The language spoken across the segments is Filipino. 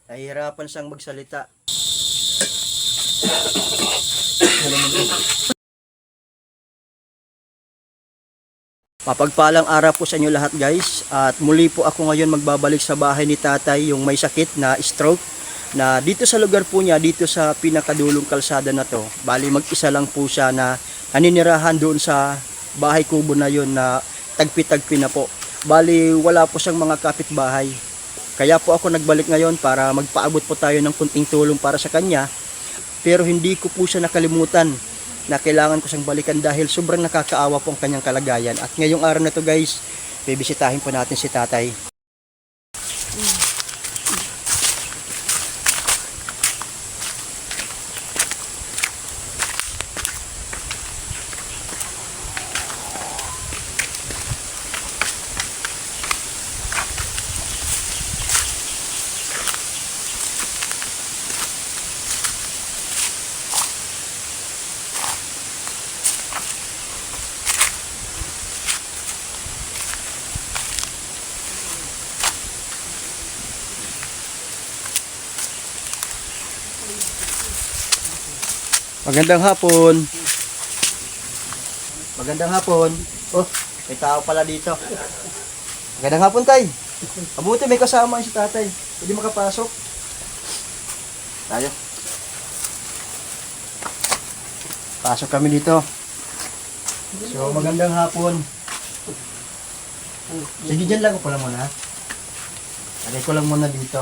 Nahihirapan siyang magsalita. Mapagpalang araw po sa inyo lahat guys. At muli po ako ngayon magbabalik sa bahay ni tatay, yung may sakit na stroke. Na dito sa lugar po niya, dito sa pinakadulong kalsada na to. Bali mag-isa lang po siya na naninirahan doon sa bahay kubo na yon na tagpi-tagpi na po. Bali wala po siyang mga kapitbahay. Kaya po ako nagbalik ngayon para magpaabot po tayo ng kunting tulong para sa kanya. Pero hindi ko po siya nakalimutan na kailangan ko siyang balikan dahil sobrang nakakaawa po ang kanyang kalagayan. At ngayong araw na to guys, bibisitahin po natin si tatay. Magandang hapon. Magandang hapon. Oh, may tao pala dito. Magandang hapon, tay. Mabuti may kasama si tatay. Pwede makapasok. Tayo. Pasok kami dito. So, magandang hapon. Sige, dyan lang ko pala muna. Lagay ko lang muna dito.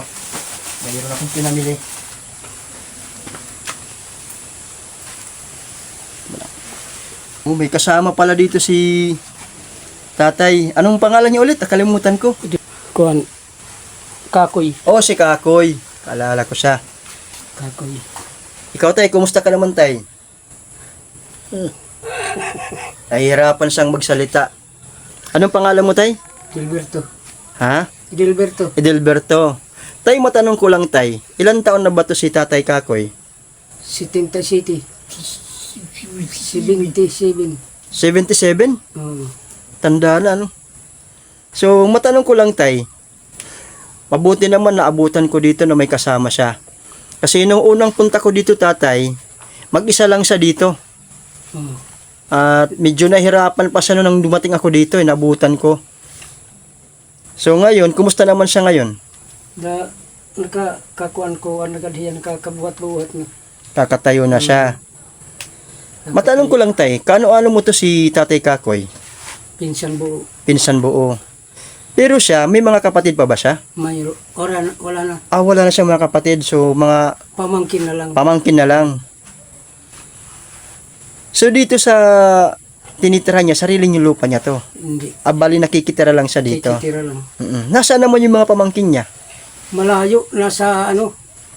Mayroon akong pinamili. Oh, may kasama pala dito si tatay. Anong pangalan niya ulit? Nakalimutan ko. Kuan Kakoy. Oh, si Kakoy. Kalala ko siya. Kakoy. Ikaw tay, kumusta ka naman tay? Nahihirapan siyang magsalita. Anong pangalan mo tay? Gilberto. Ha? Gilberto. Edelberto. Tay, matanong ko lang tay. Ilan taon na ba to si tatay Kakoy? 70 City. 77. 77? Oh. Tanda na, no? So, matanong ko lang, tay. Mabuti naman na abutan ko dito na may kasama siya. Kasi nung unang punta ko dito, tatay, mag-isa lang siya dito. Oh. At medyo nahirapan pa siya nung dumating ako dito, nabutan ko. So, ngayon, kumusta naman siya ngayon? Nakakakuan ko, nagadiyan, nakakabuhat-buhat na. Kakatayo na siya. Matanong ko lang, tay, kaano-ano mo to si tatay Kakoy? Pinsan buo. Pinsan buo. Pero siya, may mga kapatid pa ba siya? Mayro. Wala na. Wala na siyang mga kapatid. So, mga Pamangkin na lang. pamangkin na lang. So, dito sa tinitirahan niya, sarili niyo lupa niya to. Hindi. Bali nakikitira lang siya dito. Titira lang. Nasaan naman yung mga pamangkin niya? Malayo. Nasa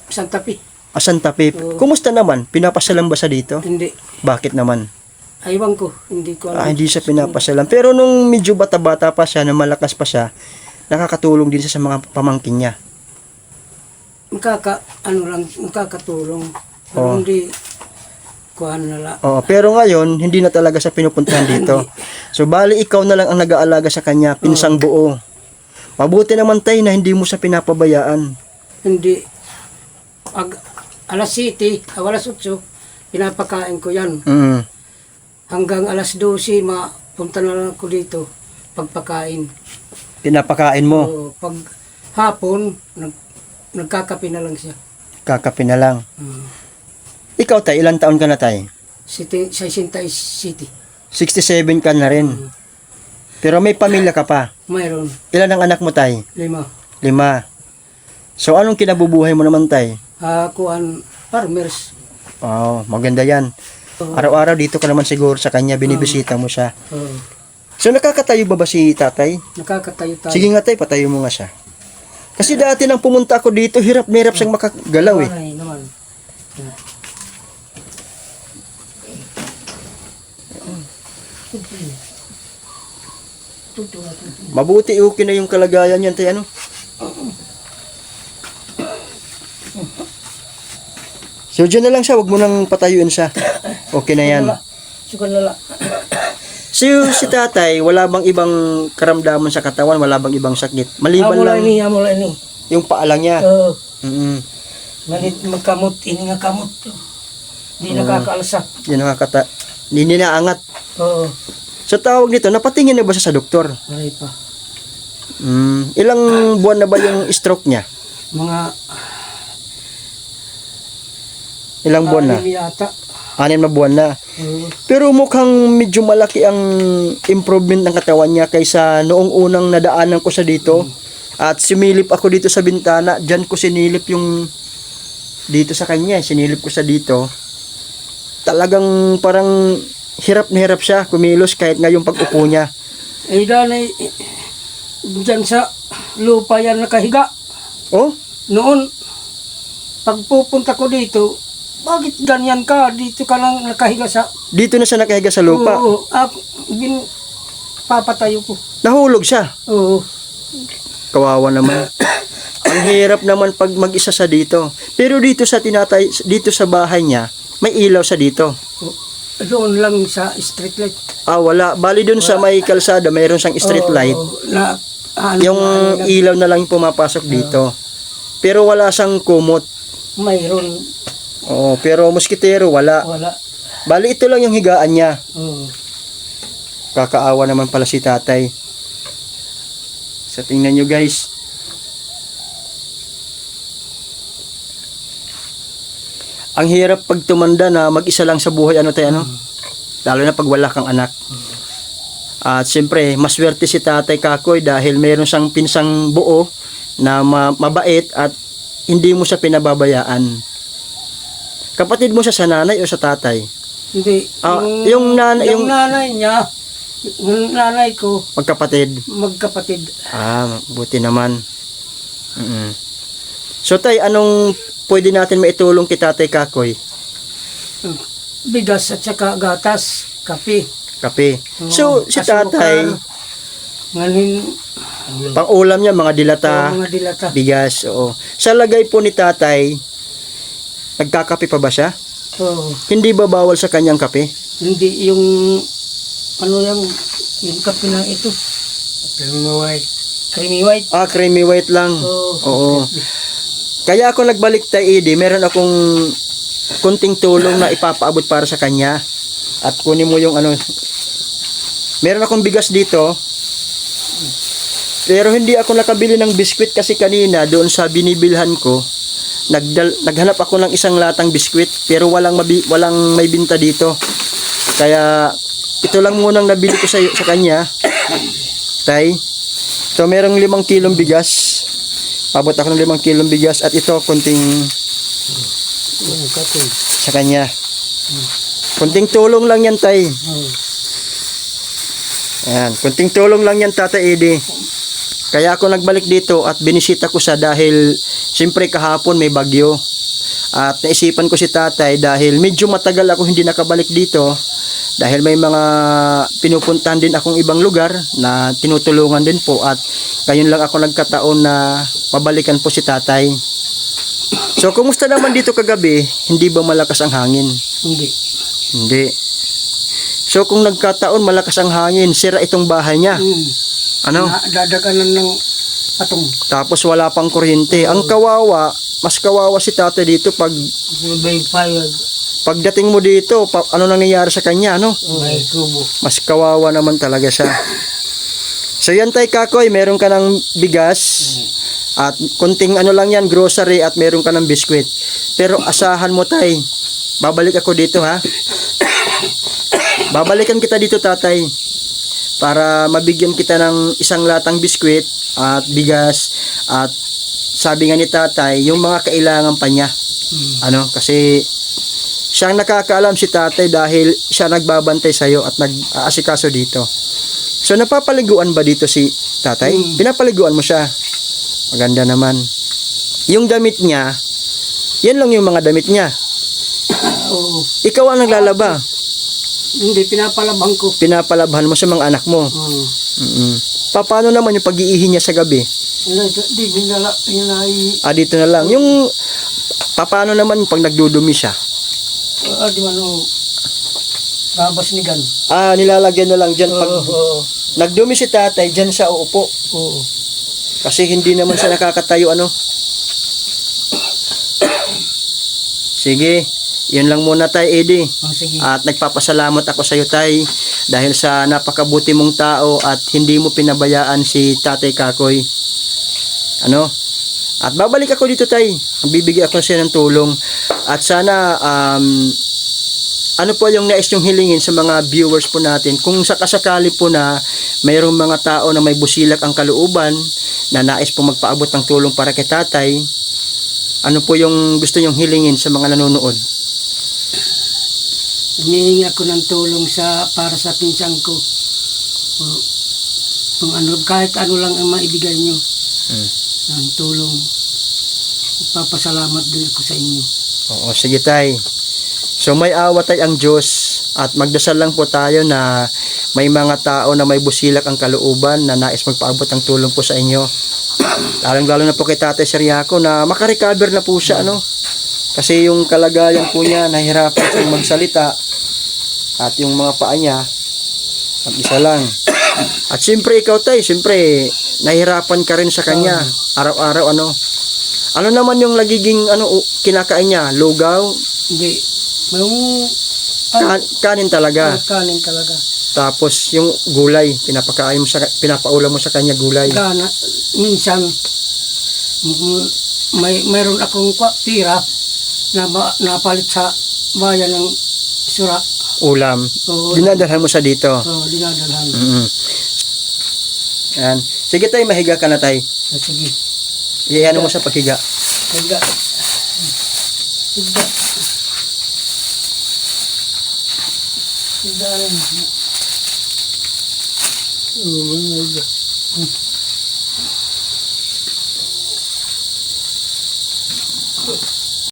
Santa Fe. Santa Fe. Oo. Kumusta naman? Pinapasyalan ba siya dito? Hindi. Bakit naman? Aywan ko. Hindi ko alam. Hindi siya pinapasyalan. Pero nung medyo bata-bata pa siya, na malakas pa siya, nakakatulong din siya sa mga pamangkin niya. Makakatulong. Pero Oo. hindi kuhan na lang. Pero ngayon, hindi na talaga siya pinupuntahan dito. So, bali ikaw na lang ang nag-aalaga sa kanya, pinsang buo. Mabuti naman tayo na hindi mo siya pinapabayaan. Hindi. Alas 7, alas 8, pinapakain ko yan. Hanggang alas 12, mapunta na lang ako dito, pagpakain. Pinapakain mo. So, pag hapon, nagkakape na lang siya. Kakape na lang. Ikaw tay, ilang taon ka na tay? 60 City. 67 ka na rin. Pero may pamilya ka pa. Mayroon. Ilan ang anak mo tay? 5. 5. So anong kinabubuhay mo naman tay? Kuhan, farmers. Maganda yan. Araw-araw dito ka naman siguro sa kanya, binibisita mo siya. So nakakatayo ba si tatay? Nakakatayo tayo. Sige nga tay, patayo mo nga siya. Kasi dati nang pumunta ako dito, hirap siyang makagalaw eh. Ay, naman. Mabuti okay na yung kalagayan niyan tay ano? So dyan na lang siya, wag mo nang patayuin siya. Okay na yan. Sukan lala. So si tatay, wala bang ibang karamdaman sa katawan? Wala bang ibang sakit? Maliban lang Amo lang ini. yung paa lang niya. Oo. Mm. Manit magkamot, ini nga kamot. Di nakakaalsa. Yan hindi naangat. Oo, Sa tawag nito, napatingin na ba siya sa doktor? maray pa. Ilang buwan na ba yung stroke niya? Mga Ilang buwan na? 6 yata. 6 na buwan na. Oo. Pero mukhang medyo malaki ang improvement ng katawan niya kaysa noong unang nadaanan ko sa dito. At similip ako dito sa bintana. Diyan ko sinilip yung dito sa kanya. Sinilip ko sa dito. Talagang parang hirap na hirap siya kumilos kahit ngayong pag-upo niya. Eh, danay, dyan sa lupa yan nakahiga. Oh, Noon, pagpupunta ko dito, bakit ganyan ka? Dito ka lang nakahiga sa... dito na siya nakahiga sa lupa. Oo, papatayo ko. Nahulog siya. Oo. Kawawa naman. Ang hirap naman pag mag-isa sa dito. Pero dito sa dito sa bahay niya, may ilaw sa dito. Doon lang sa street light. Wala. Bali doon sa may kalsada, mayroon siyang street light. Oo, na, Yung ilaw na lang yung pumapasok dito. Pero wala siyang kumot. mayroon. Oo, pero moskitero wala. Wala. Bali ito lang yung higaan niya. Oo. Kakaawa naman pala si tatay. So tingnan nyo guys. Ang hirap pag tumanda na mag-isa lang sa buhay, ano tayo, ano? Lalo na pag wala kang anak. At siyempre, maswerte si Tatay Kakoy dahil meron siyang pinsang buo na mabait at hindi mo siya pinababayaan. Kapatid mo siya sa nanay o sa tatay? Hindi. Yung nanay niya, yung nanay ko, magkapatid. magkapatid. Buti naman. So tay, anong pwede natin maitulong kay Tatay Kakoy? Bigas at saka gatas, kape. Kape. Oo, So, si asukal, tatay, nganin, pang ulam niya, mga dilata, mga dilata. bigas, oo. Sa lagay po ni tatay, nagkakape pa ba siya? Oo. Hindi ba bawal sa kanyang kape? Hindi yung, ano yung kape na ito. Creamy white. Creamy white. Creamy white lang. Oo. Kaya ako nagbalik tay Edi, meron akong kunting tulong na ipapaabot para sa kanya. At kunin mo yung ano. Meron akong bigas dito. Pero hindi ako nakabili ng biskwit kasi kanina doon sa binibilhan ko, naghanap ako ng isang latang biskwit pero walang may binta dito. Kaya ito lang munang nabili ko sa kanya. Tay. So merong 5 kilong bigas. Pabot ako ng 5 kilong bigas at ito kunting sa kanya. Kunting tulong lang yan, tay. Ayan, kunting tulong lang yan, Tata Edi. Kaya ako nagbalik dito at binisita ko siya dahil siyempre kahapon may bagyo. At naisipan ko si tatay dahil medyo matagal ako hindi nakabalik dito. Dahil may mga pinupuntahan din akong ibang lugar na tinutulungan din po. At ngayon lang ako nagkataon na pabalikan po si tatay. So, kumusta naman dito kagabi? Hindi ba malakas ang hangin? Hindi. Hindi. So, kung nagkataon malakas ang hangin, sira itong bahay niya. Ano? Dadaganan ng patong. Tapos wala pang kuryente. Ang kawawa, mas kawawa si tatay dito pag May fire. pagdating mo dito, ano nangyayari sa kanya, no? May kubo. Mas kawawa naman talaga siya. So yan tay Kakoy, meron ka ng bigas at kunting ano lang yan, grocery at meron ka ng biskwit. Pero asahan mo tay, babalik ako dito ha. Babalikan kita dito tatay para mabigyan kita ng isang latang biskwit at bigas at sabi nga ni tatay, yung mga kailangan pa niya. Ano, kasi siyang nakakaalam si tatay dahil siya nagbabantay sa'yo at nag-aasikaso dito. So, napapaliguan ba dito si tatay? Pinapaliguan mo siya. Maganda naman. Yung damit niya, yan lang yung mga damit niya. Oo. Ikaw ang naglalaba. Hindi, pinapalabang ko. Pinapalabhan mo sa mga anak mo. Paano naman yung pag-iihi niya sa gabi? Di, Dito na lang. Yung, paano naman pag nagdudumi siya? di man babas ni gan. Nilalagyan na lang dyan. Pag Oo. nagdumi si tatay, dyan siya uupo. Oo. Kasi hindi naman siya nakakatayo, ano? Sige, yun lang muna tay, Eddie. Sige. At nagpapasalamat ako sa iyo tay dahil sa napakabuti mong tao at hindi mo pinabayaan si Tatay Kakoy. Ano? At babalik ako dito tay. Bibigyan ako siya ng tulong. At sana ano po yung nais yung hilingin sa mga viewers po natin. Kung sakasakali po na mayroong mga tao na may busilak ang kalooban na nais po magpaabot ng tulong para kay tatay, ano po yung gusto nyong hilingin sa mga nanonood? Humihingi ako ng tulong para sa pinsang ko. Kung ano, kahit ano lang ang maibigay nyo ng tulong. Papasalamat din ako sa inyo. Oo, sige tay. So may awa tay ang Diyos at magdasal lang po tayo na may mga tao na may busilak ang kalooban na nais magpaabot ng tulong po sa inyo. Lalong-lalo na po kay Tatay Siriaco na makarecover na po siya, ano? Kasi yung kalagayan po niya, nahihirapan siyang magsalita at yung mga paa niya, mag-isa lang. At siyempre ikaw tay, siyempre nahihirapan ka rin sa kanya araw-araw, ano? Ano naman yung nagiging kinakain niya? Lugaw? Hindi. Yung Kanin talaga. kanin talaga. Tapos yung gulay, pinapaulam mo sa kanya gulay. Minsan, mayroon akong pira na napalit sa bayan ng sura. Ulam. Oo. Dinadalhan mo sa dito. Dinadalhan. Yan. Sige tay, mahiga ka na tay. Sige. Iyan mo sa paghiga. Higa. Higa. Higa. Oh my God.